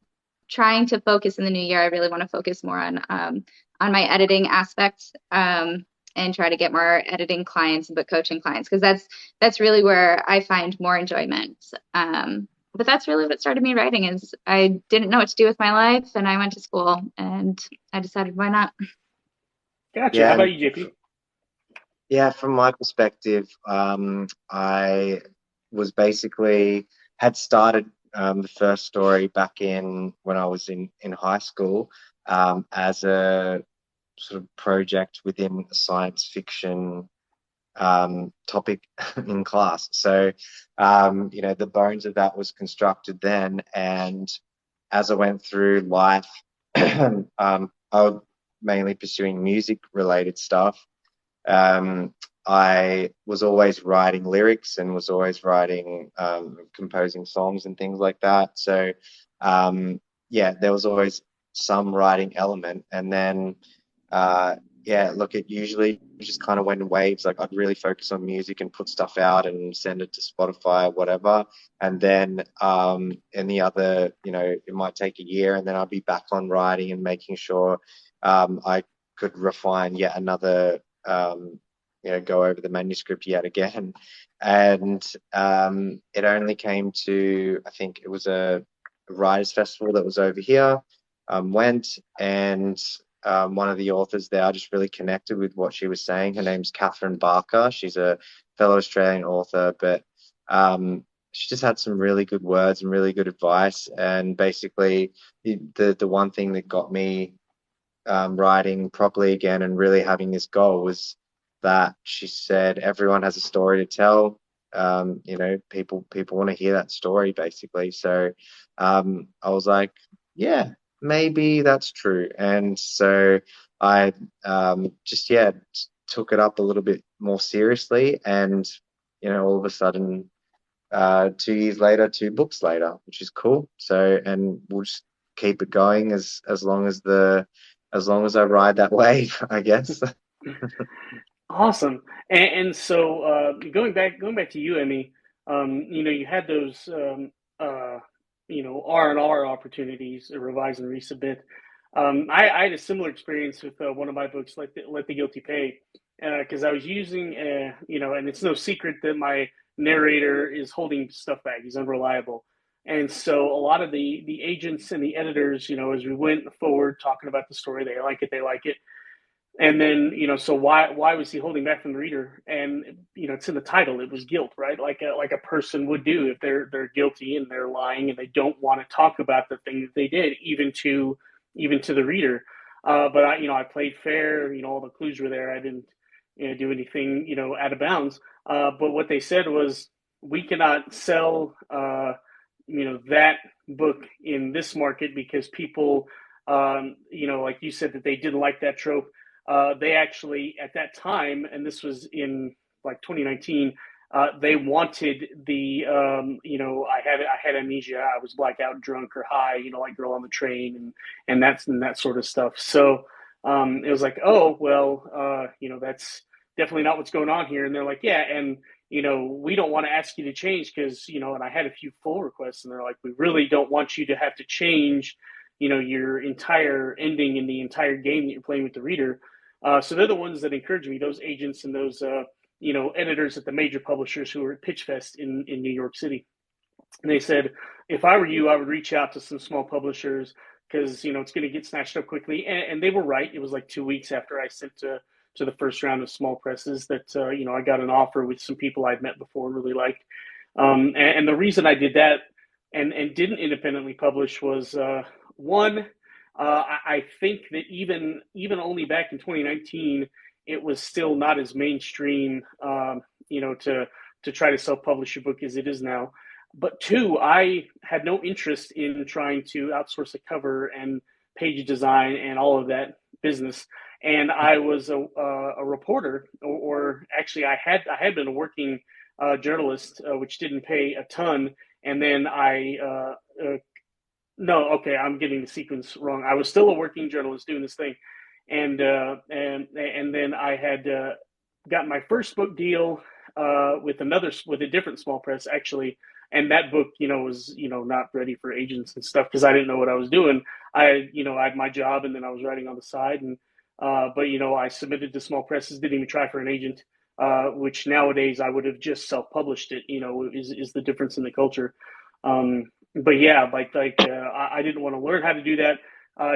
trying to focus in the new year. I really want to focus more on my editing aspect. And try to get more editing clients and book coaching clients because that's really where I find more enjoyment. But that's really what started me writing is I didn't know what to do with my life and I went to school and I decided why not. Gotcha. How Yeah, about you, JP? yeah. From my perspective, I was basically had started the first story back in when I was in high school as a sort of project within a science fiction topic in class. So, the bones of that was constructed then. And as I went through life, I was mainly pursuing music related stuff. I was always writing lyrics and was always writing, composing songs and things like that. So, there was always some writing element. And then, look, it usually just kind of went in waves. Like I'd really focus on music and put stuff out and send it to Spotify or whatever. And then in the other, it might take a year and then I'll be back on writing and making sure I could refine yet another, go over the manuscript yet again. And it only came to, I think it was a writers festival that was over here, went and one of the authors there, I just really connected with what she was saying. Her name's Catherine Barker. She's a fellow Australian author, but she just had some really good words and really good advice. And basically, the one thing that got me writing properly again and really having this goal was that she said everyone has a story to tell. People want to hear that story basically. So I was like, yeah, maybe that's true. And so I just took it up a little bit more seriously, and all of a sudden 2 years later, 2 books later, which is cool. So, and we'll just keep it going as long as I ride that wave, I guess. Awesome. And so going back to you, Emmy, you had those R&R opportunities, revise and resubmit. I had a similar experience with one of my books, Let the Guilty Pay, because I was using, and it's no secret that my narrator is holding stuff back. He's unreliable. And so a lot of the agents and the editors, as we went forward talking about the story, they like it, they like it. And then, so why was he holding back from the reader? And it's in the title. It was guilt, right? Like a person would do if they're guilty and they're lying and they don't want to talk about the thing that they did, even to the reader. But I played fair. All the clues were there. I didn't do anything, out of bounds. But what they said was, we cannot sell, that book in this market because people, like you said, that they didn't like that trope. They actually, at that time, and this was in like 2019, they wanted the, I had amnesia, I was blackout drunk or high, like Girl on the Train, and that sort of stuff. So it was like, oh well, that's definitely not what's going on here. And they're like, yeah, and we don't want to ask you to change because, and I had a few pull requests, and they're like, we really don't want you to have to change, your entire ending in the entire game that you're playing with the reader. So they're the ones that encourage me, those agents and those, editors at the major publishers who were at Pitch Fest in New York City. And they said, if I were you, I would reach out to some small publishers because, it's going to get snatched up quickly. And they were right. It was like 2 weeks after I sent to the first round of small presses that, I got an offer with some people I'd met before and really liked. And the reason I did that and didn't independently publish was, one, I think that even only back in 2019, it was still not as mainstream, to try to self-publish your book as it is now. But two, I had no interest in trying to outsource a cover and page design and all of that business. And I was a reporter, or actually, I had been a working journalist, which didn't pay a ton. And then no, okay, I'm getting the sequence wrong. I was still a working journalist doing this thing, and then I had got my first book deal with a different small press actually, and that book, was not ready for agents and stuff because I didn't know what I was doing. I had my job, and then I was writing on the side, and but I submitted to small presses, didn't even try for an agent, which nowadays I would have just self-published it. Is the difference in the culture. But yeah, I didn't want to learn how to do that.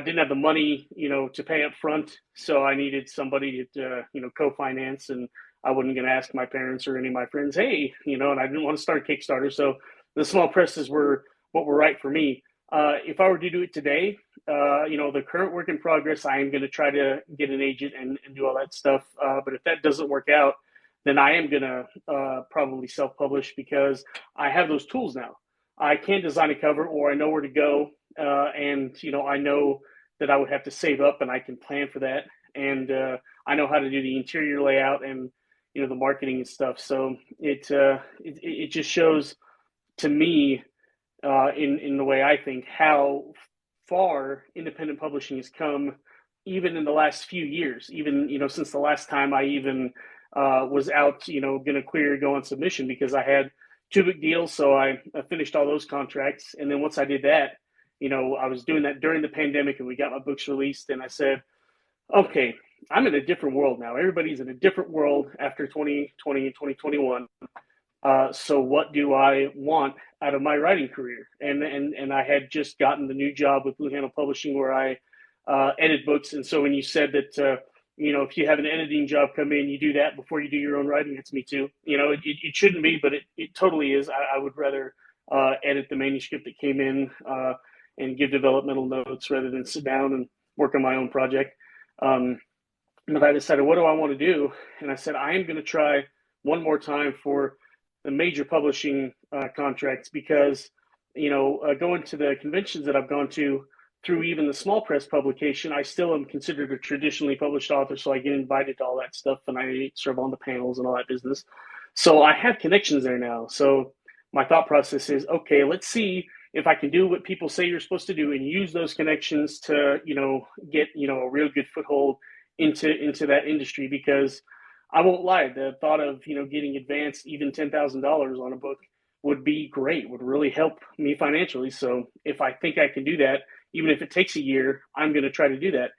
Didn't have the money, to pay up front, so I needed somebody to, co-finance, and I wasn't going to ask my parents or any of my friends, hey, and I didn't want to start Kickstarter. So the small presses were what were right for me. If I were to do it today, the current work in progress, I am going to try to get an agent and do all that stuff. But if that doesn't work out, then I am going to probably self-publish because I have those tools now. I can design a cover, or I know where to go, and I know that I would have to save up, and I can plan for that, and I know how to do the interior layout and the marketing and stuff. So it just shows to me, in the way I think, how far independent publishing has come, even in the last few years. Even since the last time I even was out, going to go on submission, because I had 2 big deals. So I finished all those contracts. And then once I did that, I was doing that during the pandemic, and we got my books released. And I said, okay, I'm in a different world now. Everybody's in a different world after 2020 and 2021. So what do I want out of my writing career? And I had just gotten the new job with Blue Handle Publishing, where I edit books. And so when you said that, if you have an editing job come in, you do that before you do your own writing, it's me too. It shouldn't be, but it totally is. I would rather edit the manuscript that came in and give developmental notes rather than sit down and work on my own project. But I decided, what do I want to do? And I said, I am going to try one more time for the major publishing contracts, because, going to the conventions that I've gone to, through even the small press publication, I still am considered a traditionally published author, so I get invited to all that stuff, and I serve on the panels and all that business. So I have connections there now. So my thought process is, okay, let's see if I can do what people say you're supposed to do and use those connections to, get, a real good foothold into that industry. Because I won't lie, the thought of, getting advanced even $10,000 on a book would be great, would really help me financially. So if I think I can do that, even if it takes a year, I'm going to try to do that.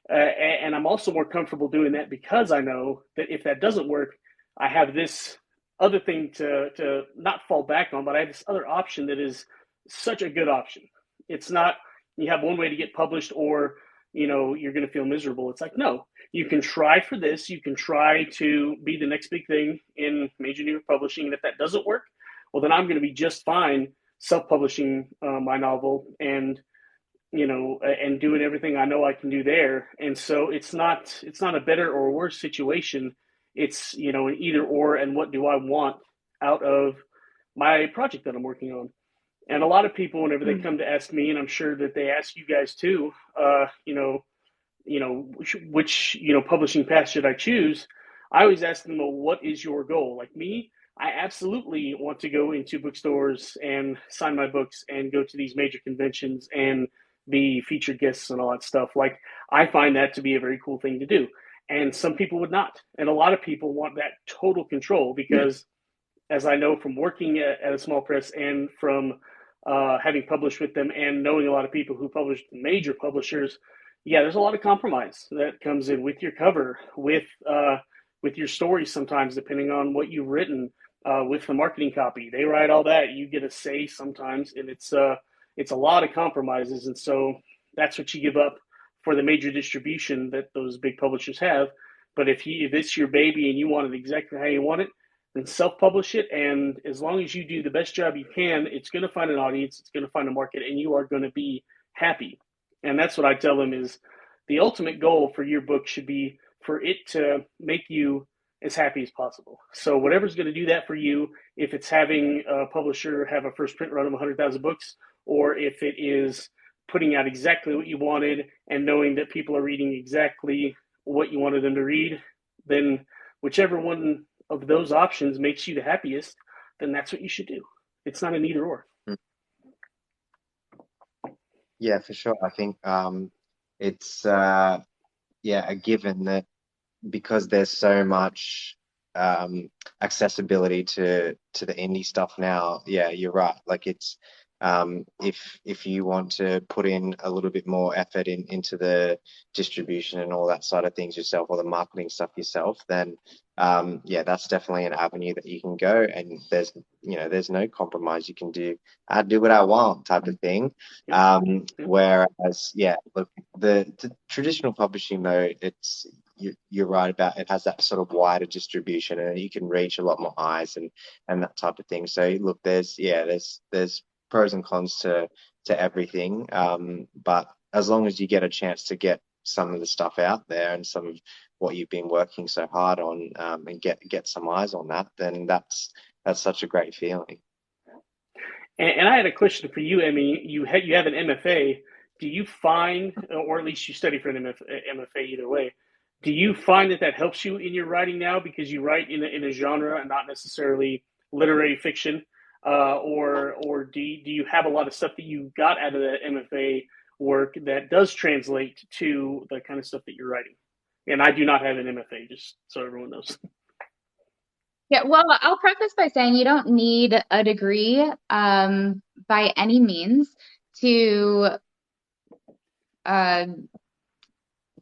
And I'm also more comfortable doing that because I know that if that doesn't work, I have this other thing to not fall back on, but I have this other option that is such a good option. It's not, you have one way to get published, or, you're going to feel miserable. It's like, no, you can try for this. You can try to be the next big thing in major New York publishing. And if that doesn't work, well, then I'm going to be just fine self-publishing my novel and doing everything I know I can do there. And so it's not a better or worse situation. It's, an either or, and what do I want out of my project that I'm working on. And a lot of people, whenever they come to ask me, and I'm sure that they ask you guys too, which publishing path should I choose? I always ask them, well, what is your goal? Like me, I absolutely want to go into bookstores and sign my books and go to these major conventions and be featured guests and all that stuff. Like, I find that to be a very cool thing to do. And some people would not. And a lot of people want that total control because, as I know from working at a small press and from having published with them and knowing a lot of people who published major publishers, yeah, there's a lot of compromise that comes in with your cover, with your stories sometimes, depending on what you've written, with the marketing copy. They write all that. You get a say sometimes, and it's a lot of compromises, and so that's what you give up for the major distribution that those big publishers have. But if it's your baby and you want it exactly how you want it, then self-publish it, and as long as you do the best job you can, it's going to find an audience, it's going to find a market, and you are going to be happy. And that's what I tell them is the ultimate goal for your book should be for it to make you as happy as possible. So whatever's going to do that for you, if it's having a publisher have a first print run of 100,000 books, or if it is putting out exactly what you wanted and knowing that people are reading exactly what you wanted them to read, then whichever one of those options makes you the happiest, then that's what you should do. It's not an either or. Yeah, for sure. I think it's a given that because there's so much accessibility to the indie stuff now. Yeah, you're right. Like it's if you want to put in a little bit more effort into the distribution and all that side of things yourself, or the marketing stuff yourself, then that's definitely an avenue that you can go. And there's no compromise. You can do I do what I want type of thing. Whereas look, the traditional publishing though, you're right about it has that sort of wider distribution and you can reach a lot more eyes and that type of thing. So look, there's pros and cons to everything. But as long as you get a chance to get some of the stuff out there and some of what you've been working so hard on, and get some eyes on that, then that's such a great feeling. And I had a question for you, Emmy. You have an MFA. Do you find, or at least you study for an MFA either way, do you find that helps you in your writing now because you write in a genre and not necessarily literary fiction? Or do you have a lot of stuff that you got out of the MFA work that does translate to the kind of stuff that you're writing? And I do not have an MFA, just so everyone knows. Yeah, well, I'll preface by saying you don't need a degree by any means to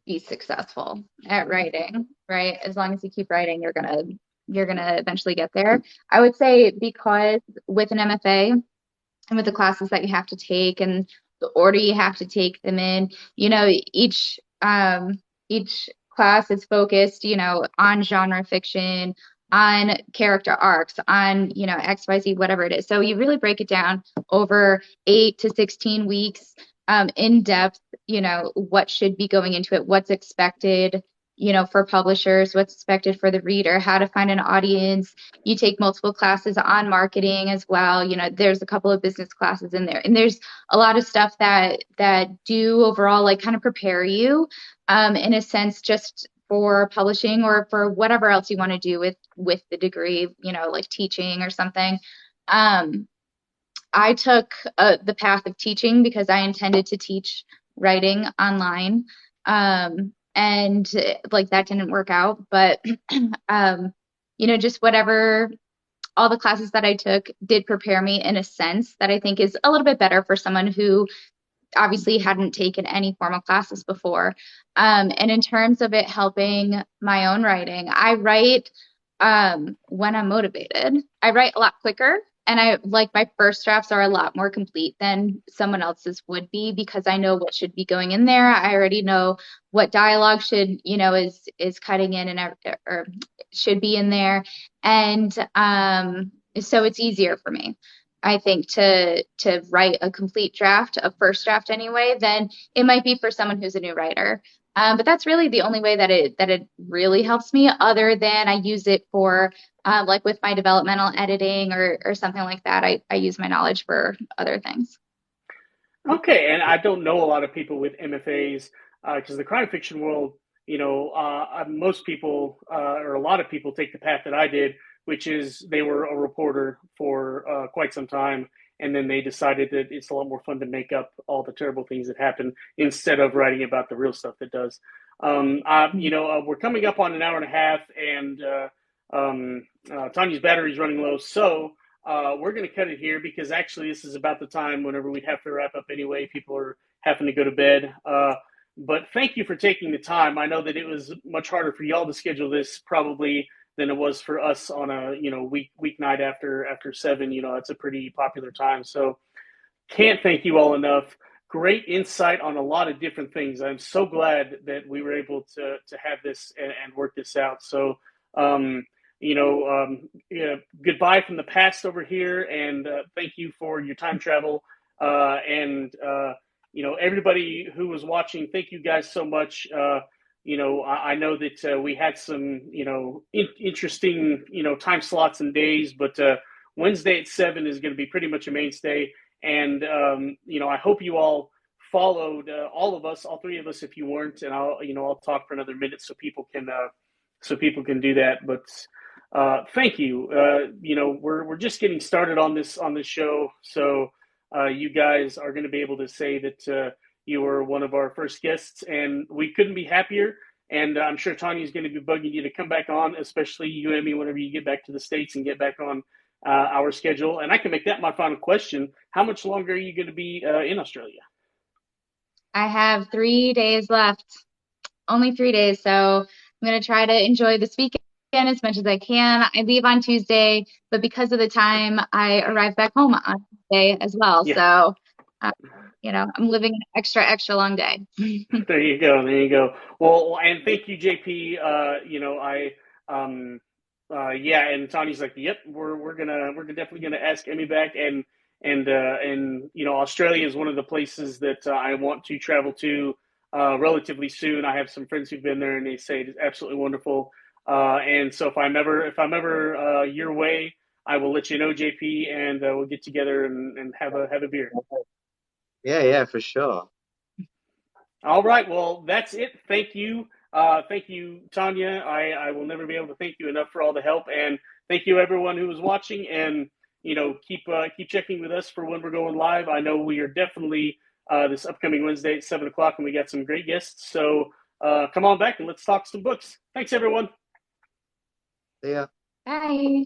be successful at writing, right? As long as you keep writing, you're gonna eventually get there. I would say because with an MFA and with the classes that you have to take and the order you have to take them in, each class is focused, on genre fiction, on character arcs, on, XYZ, whatever it is. So you really break it down over 8 to 16 weeks, in depth, what should be going into it, what's expected, for publishers, what's expected for the reader, how to find an audience. You take multiple classes on marketing as well. There's a couple of business classes in there, and there's a lot of stuff that do overall like kind of prepare you, in a sense, just for publishing or for whatever else you want to do with the degree, like teaching or something. I took the path of teaching because I intended to teach writing online. And like that didn't work out, but just whatever, all the classes that I took did prepare me in a sense that I think is a little bit better for someone who obviously hadn't taken any formal classes before. And in terms of it helping my own writing, I write when I'm motivated. I write a lot quicker. And I like my first drafts are a lot more complete than someone else's would be because I know what should be going in there. I already know what dialogue should, is cutting in and or should be in there. And so it's easier for me. I think to write a complete draft, a first draft anyway, then it might be for someone who's a new writer. But that's really the only way that it really helps me, other than I use it for like with my developmental editing or something like that. I use my knowledge for other things. Okay, and I don't know a lot of people with MFAs because the crime fiction world, most people or a lot of people take the path that I did, which is they were a reporter for quite some time, and then they decided that it's a lot more fun to make up all the terrible things that happen instead of writing about the real stuff that does. We're coming up on an hour and a half, and Tanya's battery's running low, so. We're going to cut it here because actually this is about the time whenever we'd have to wrap up anyway. People are having to go to bed. But thank you for taking the time. I know that it was much harder for y'all to schedule this probably than it was for us on a weeknight after 7. It's a pretty popular time. So can't thank you all enough. Great insight on a lot of different things. I'm so glad that we were able to have this and work this out. So. Goodbye from the past over here, and thank you for your time travel. And everybody who was watching, thank you guys so much. I know that we had some, interesting, time slots and days, but Wednesday at 7 is going to be pretty much a mainstay. And, I hope you all followed all of us, all three of us, if you weren't, and I'll talk for another minute so people can do that. But thank you. We're just getting started on this show, so you guys are going to be able to say that you were one of our first guests, and we couldn't be happier. And I'm sure Tanya's going to be bugging you to come back on, especially you, Emmy, whenever you get back to the States and get back on our schedule. And I can make that my final question. How much longer are you going to be in Australia? I have 3 days left, only 3 days, so I'm going to try to enjoy this weekend as much as I can. I leave on Tuesday, but because of the time, I arrive back home on Tuesday as well. Yeah. So, I'm living an extra long day. There you go. Well, and thank you, JP. And Tanya's like, yep, we're definitely gonna ask Emmy back, and Australia is one of the places that I want to travel to relatively soon. I have some friends who've been there, and they say it is absolutely wonderful. And so if I'm ever your way, I will let you know, JP, and we'll get together and have a beer. Yeah, for sure. All right, well, that's it. Thank you, Tanya. I will never be able to thank you enough for all the help, and thank you everyone who was watching. And keep checking with us for when we're going live. I know we are definitely this upcoming Wednesday at 7 o'clock, and we got some great guests. So come on back and let's talk some books. Thanks, everyone. Yeah. Bye.